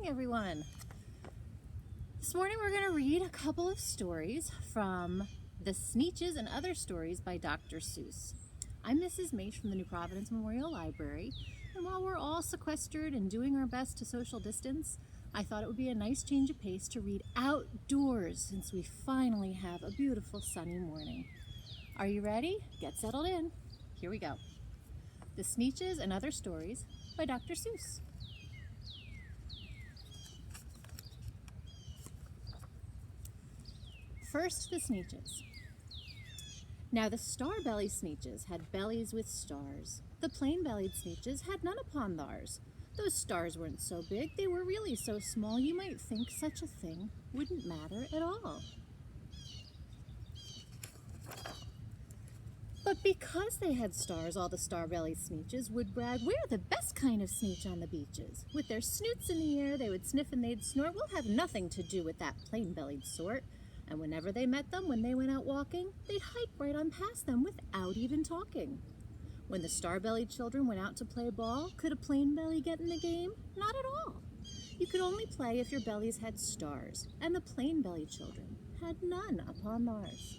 morning, everyone. This morning we're going to read a couple of stories from the Sneetches and Other Stories by Dr. Seuss. I'm Mrs. Maisch from the New Providence Memorial Library, and while we're all sequestered and doing our best to social distance, I thought it would be a nice change of pace to read outdoors since we finally have a beautiful sunny morning. Are you ready? Get settled in. Here we go. The Sneetches and Other Stories by Dr. Seuss. First, the Sneetches. Now the star-belly Sneetches had bellies with stars. The plain-bellied Sneetches had none upon theirs. Those stars weren't so big, they were really so small you might think such a thing wouldn't matter at all. But because they had stars, all the star-bellied Sneetches would brag, "We're the best kind of Sneetch on the beaches." With their snoots in the air, they would sniff and they'd snort. "We'll have nothing to do with that plain-bellied sort." And whenever they met them, when they went out walking, they'd hike right on past them without even talking. When the star-bellied children went out to play ball, could a plain belly get in the game? Not at all. You could only play if your bellies had stars, and the plain-bellied children had none upon theirs.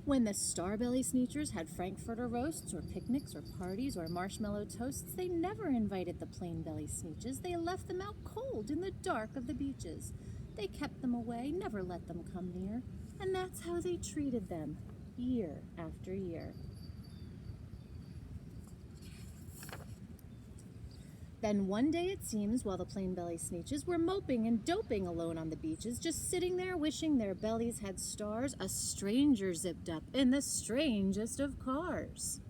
When the star-belly Sneetchers had Frankfurter roasts or picnics or parties or marshmallow toasts, they never invited the plain-belly Sneetches. They left them out cold in the dark of the beaches. They kept them away, never let them come near, and that's how they treated them year after year. Then one day it seems, while the plain-belly Sneetches were moping and doping alone on the beaches, just sitting there wishing their bellies had stars, a stranger zipped up in the strangest of cars.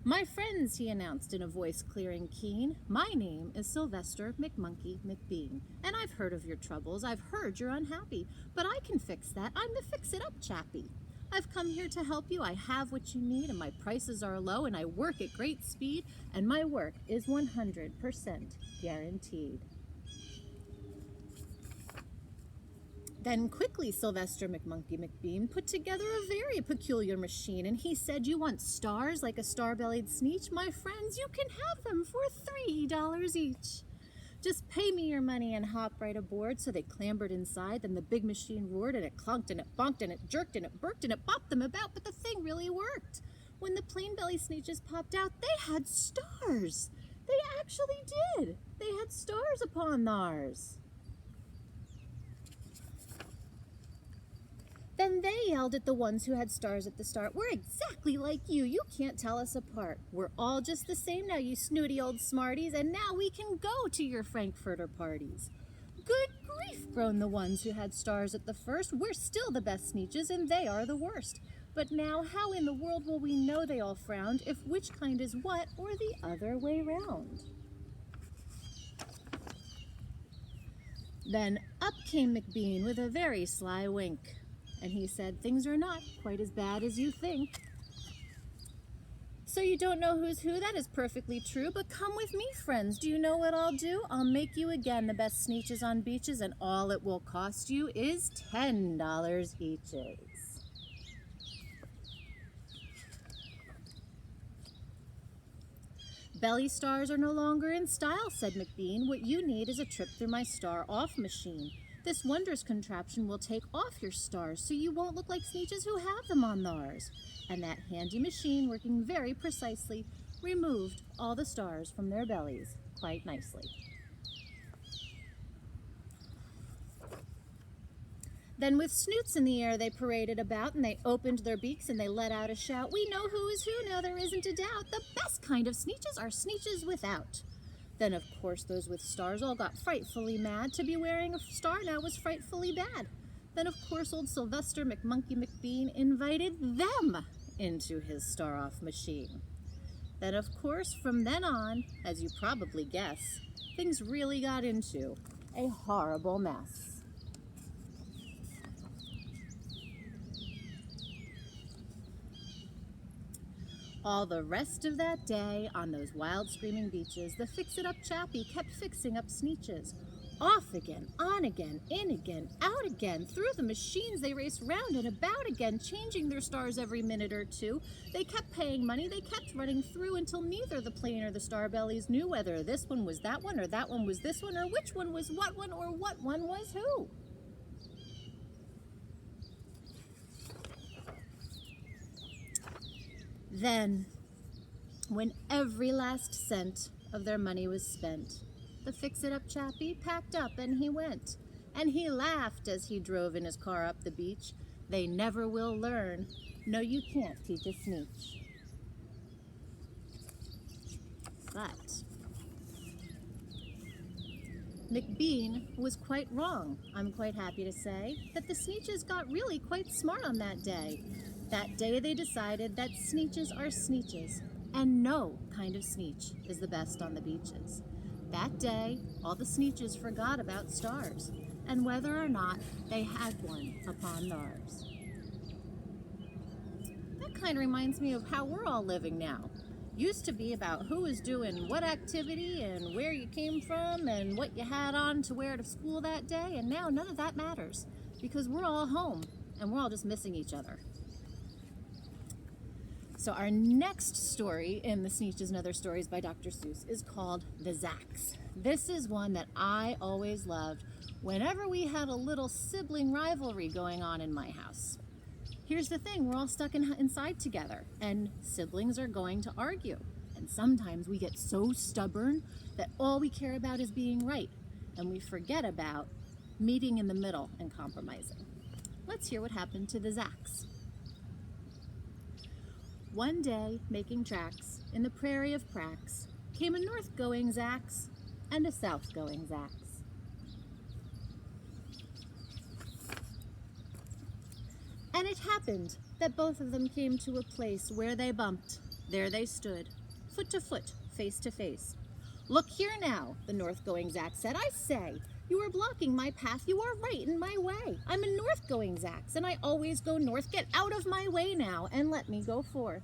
"My friends," he announced in a voice clear and keen, "my name is Sylvester McMonkey McBean, and I've heard of your troubles. I've heard you're unhappy, but I can fix that. I'm the fix-it-up chappie. I've come here to help you. I have what you need, and my prices are low, and I work at great speed, and my work is 100% guaranteed." Then quickly Sylvester McMonkey McBean put together a very peculiar machine, and he said, "You want stars like a star-bellied Sneetch? My friends, you can have them for $3 each. Just pay me your money and hop right aboard." So they clambered inside, then the big machine roared, and it clunked, and it bonked, and it jerked, and it burked, and it bopped them about, but the thing really worked. When the plain-belly Sneetches popped out, they had stars. They actually did. They had stars upon theirs. Then they yelled at the ones who had stars at the start, "We're exactly like you. You can't tell us apart. We're all just the same now, you snooty old smarties, and now we can go to your Frankfurter parties." "Good grief," groaned the ones who had stars at the first. "We're still the best Sneetches, and they are the worst. But now, how in the world will we know," they all frowned, "if which kind is what or the other way round?" Then up came McBean with a very sly wink, and he said, "Things are not quite as bad as you think. So you don't know who's who? That is perfectly true, but come with me, friends. Do you know what I'll do? I'll make you again the best Sneetches on beaches, and all it will cost you is $10 eaches." "Belly stars are no longer in style," said McBean. "What you need is a trip through my star-off machine. This wondrous contraption will take off your stars so you won't look like Sneetches who have them on theirs." And that handy machine, working very precisely, removed all the stars from their bellies quite nicely. Then with snoots in the air they paraded about, and they opened their beaks and they let out a shout, "We know who is who, now there isn't a doubt. The best kind of Sneetches are Sneetches without." Then, of course, those with stars all got frightfully mad. To be wearing a star now was frightfully bad. Then, of course, old Sylvester McMonkey McBean invited them into his star-off machine. Then, of course, from then on, as you probably guess, things really got into a horrible mess. All the rest of that day, on those wild screaming beaches, the fix-it-up chappie kept fixing up Sneetches. Off again, on again, in again, out again. Through the machines they raced round and about again, changing their stars every minute or two. They kept paying money, they kept running through until neither the plane or the star bellies knew whether this one was that one or that one was this one or which one was what one or what one was who. Then, when every last cent of their money was spent, the fix-it-up chappie packed up and he went. And he laughed as he drove in his car up the beach. They never will learn. No, you can't teach a Sneetch. But McBean was quite wrong, I'm quite happy to say, that the Sneetches got really quite smart on that day. That day they decided that Sneetches are Sneetches, and no kind of Sneetch is the best on the beaches. That day, all the Sneetches forgot about stars, and whether or not they had one upon theirs. That kind of reminds me of how we're all living now. Used to be about who was doing what activity and where you came from and what you had on to wear to school that day, and now none of that matters because we're all home and we're all just missing each other. So our next story in the Sneetches and Other Stories by Dr. Seuss is called The Zacks. This is one that I always loved whenever we had a little sibling rivalry going on in my house. Here's the thing, we're all stuck inside together, and siblings are going to argue. And sometimes we get so stubborn that all we care about is being right, and we forget about meeting in the middle and compromising. Let's hear what happened to the Zacks. One day, making tracks in the prairie of cracks, came a north-going Zacks and a south-going Zacks. And it happened that both of them came to a place where they bumped. There they stood, foot to foot, face to face. "Look here now," the north-going Zacks said. "I say, you are blocking my path. You are right in my way. I'm a north-going Zacks, and I always go north. Get out of my way now and let me go forth."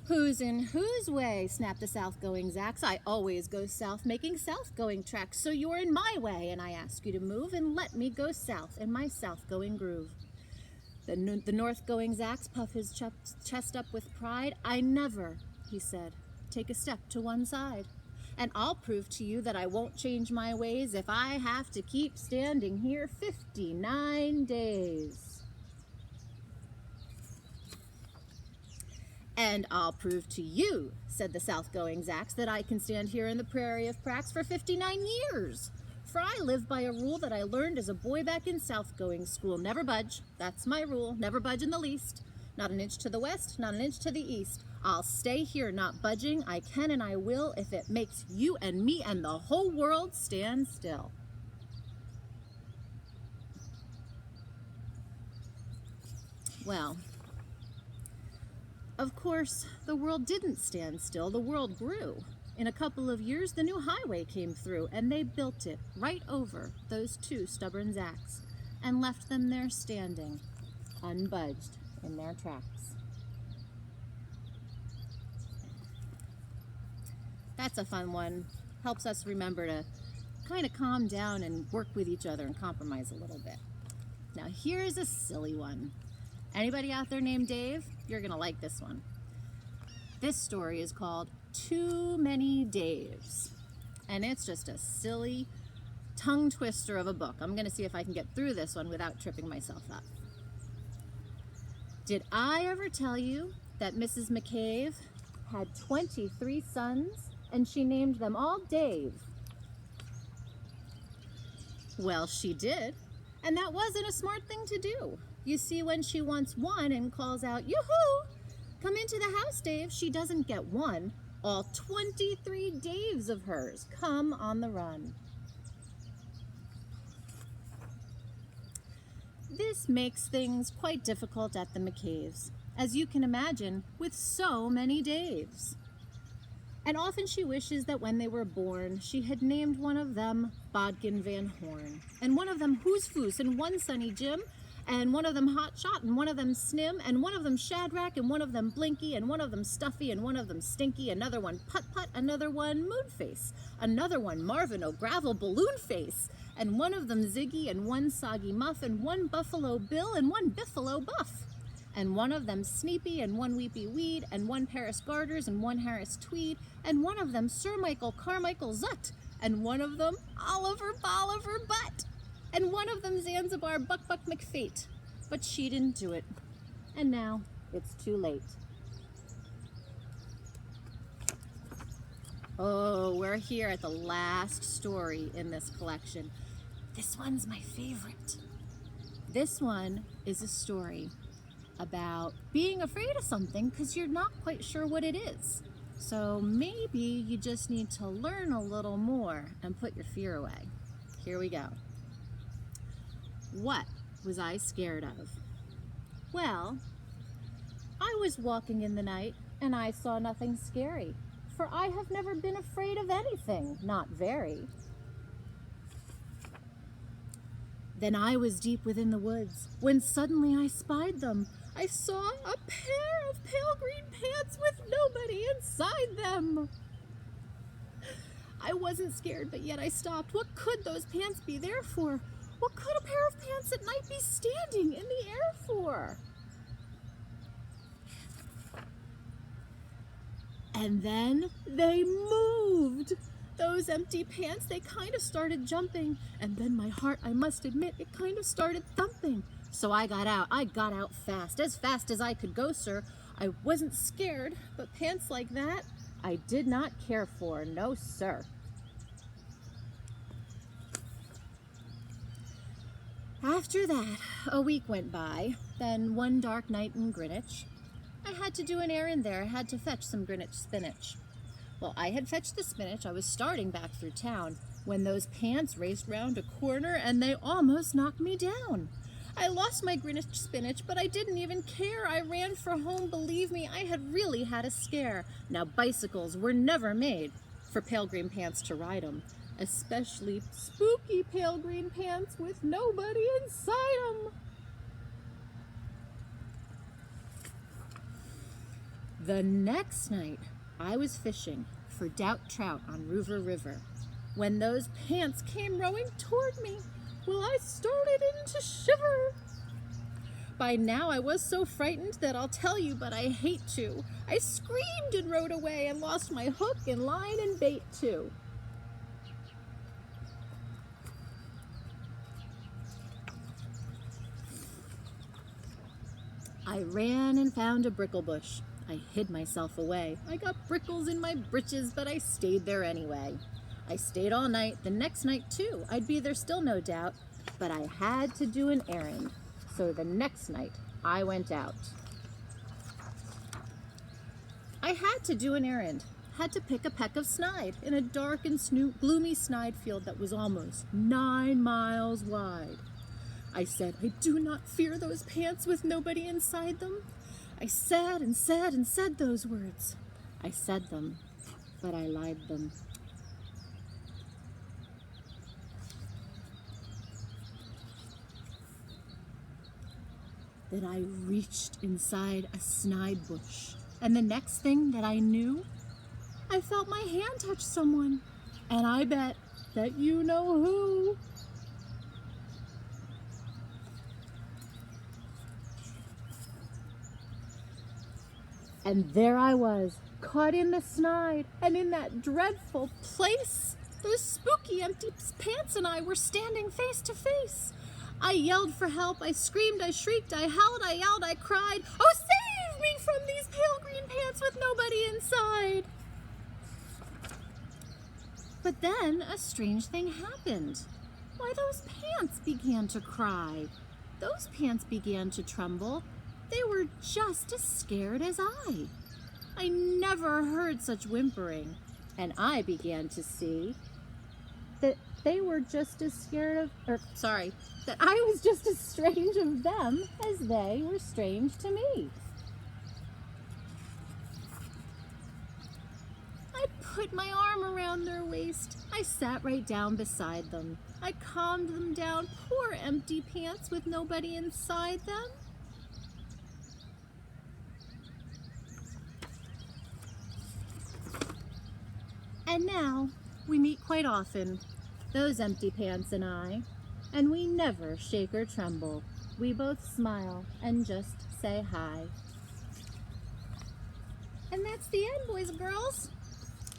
"Who's in whose way?" snapped the south-going Zacks. "I always go south, making south-going tracks, so you're in my way, and I ask you to move and let me go south in my south-going groove." The north-going Zacks puffed his chest up with pride. "I never," he said, "take a step to one side. And I'll prove to you that I won't change my ways if I have to keep standing here 59 days. "And I'll prove to you," said the south-going Zacks, "that I can stand here in the prairie of cracks for 59 years. For I live by a rule that I learned as a boy back in south-going school. Never budge. That's my rule. Never budge in the least. Not an inch to the west, not an inch to the east. I'll stay here, not budging. I can and I will if it makes you and me and the whole world stand still." Well, of course, the world didn't stand still. The world grew. In a couple of years, the new highway came through, and they built it right over those two stubborn Zacks and left them there standing, unbudged in their tracks. That's a fun one. Helps us remember to kind of calm down and work with each other and compromise a little bit. Now, here's a silly one. Anybody out there named Dave? You're going to like this one. This story is called Too Many Daves, and it's just a silly tongue twister of a book. I'm going to see if I can get through this one without tripping myself up. Did I ever tell you that Mrs. McCabe had 23 sons and she named them all Dave? Well, she did, and that wasn't a smart thing to do. You see, when she wants one and calls out, "Yoo-hoo! Come into the house, Dave," she doesn't get one. All 23 Daves of hers come on the run. This makes things quite difficult at the McCaves, as you can imagine, with so many Daves. And often she wishes that when they were born, she had named one of them Bodkin Van Horn, and one of them Who's Foos, and one Sonny Jim, and one of them Hot Shot, and one of them Snim, and one of them Shadrach, and one of them Blinky, and one of them Stuffy, and one of them Stinky, another one Put Put, another one Moonface, another one Marvin O'Gravel Balloon Face, and one of them Ziggy, and one Soggy Muff, and one Buffalo Bill, and one Biffalo Buff, and one of them Sneepy, and one Weepy Weed, and one Paris Garters, and one Harris Tweed, and one of them Sir Michael Carmichael Zut, and one of them Oliver Bolivar Butt, and one of them Zanzibar Buck Buck McFate. But she didn't do it. And now it's too late. Oh, we're here at the last story in this collection. This one's my favorite. This one is a story about being afraid of something because you're not quite sure what it is. So maybe you just need to learn a little more and put your fear away. Here we go. What was I scared of? Well, I was walking in the night and I saw nothing scary, for I have never been afraid of anything, not very. Then I was deep within the woods, when suddenly I spied them. I saw a pair of pale green pants with nobody inside them. I wasn't scared, but yet I stopped. What could those pants be there for? What could a pair of pants at night be standing in the air for? And then they moved. Those empty pants, they kind of started jumping. And then my heart, I must admit, it kind of started thumping. So I got out. I got out fast as I could go, sir. I wasn't scared, but pants like that, I did not care for. No, sir. After that, a week went by. Then one dark night in Greenwich, I had to do an errand there. I had to fetch some Greenwich spinach. Well, I had fetched the spinach. I was starting back through town when those pants raced round a corner and they almost knocked me down. I lost my Greenwich spinach, but I didn't even care. I ran for home. Believe me, I had really had a scare. Now, bicycles were never made for pale green pants to ride them, especially spooky pale green pants with nobody inside them. The next night, I was fishing for doubt trout on Rover River when those pants came rowing toward me. Well, I started in to shiver. By now I was so frightened that I'll tell you, but I hate to. I screamed and rode away and lost my hook and line and bait too. I ran and found a brickle bush. I hid myself away. I got brickles in my britches, but I stayed there anyway. I stayed all night, the next night too. I'd be there still, no doubt, but I had to do an errand. So the next night, I went out. I had to do an errand. Had to pick a peck of snide in a dark and gloomy snide field that was almost 9 miles wide. I said, I do not fear those pants with nobody inside them. I said and said and said those words. I said them, but I lied them. Then I reached inside a snide bush, and the next thing that I knew, I felt my hand touch someone, and I bet that you know who. And there I was, caught in the snide, and in that dreadful place, those spooky empty pants and I were standing face to face. I yelled for help, I screamed, I shrieked, I howled, I yelled, I cried, oh, save me from these pale green pants with nobody inside. But then a strange thing happened. Why, those pants began to cry. Those pants began to tremble. They were just as scared as I. I never heard such whimpering, and I began to see that they were just as scared that I was just as strange of them as they were strange to me. I put my arm around their waist. I sat right down beside them. I calmed them down, poor empty pants with nobody inside them. And now we meet quite often, those empty pants and I, and we never shake or tremble. We both smile and just say hi. And that's the end, boys and girls.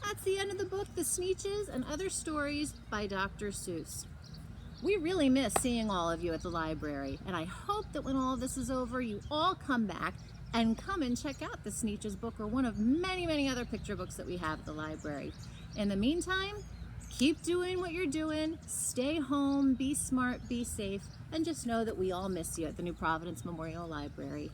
That's the end of the book, The Sneetches and Other Stories by Dr. Seuss. We really miss seeing all of you at the library, and I hope that when all of this is over, you all come back and come and check out the Sneetches book or one of many, many other picture books that we have at the library. In the meantime, keep doing what you're doing, stay home, be smart, be safe, and just know that we all miss you at the New Providence Memorial Library.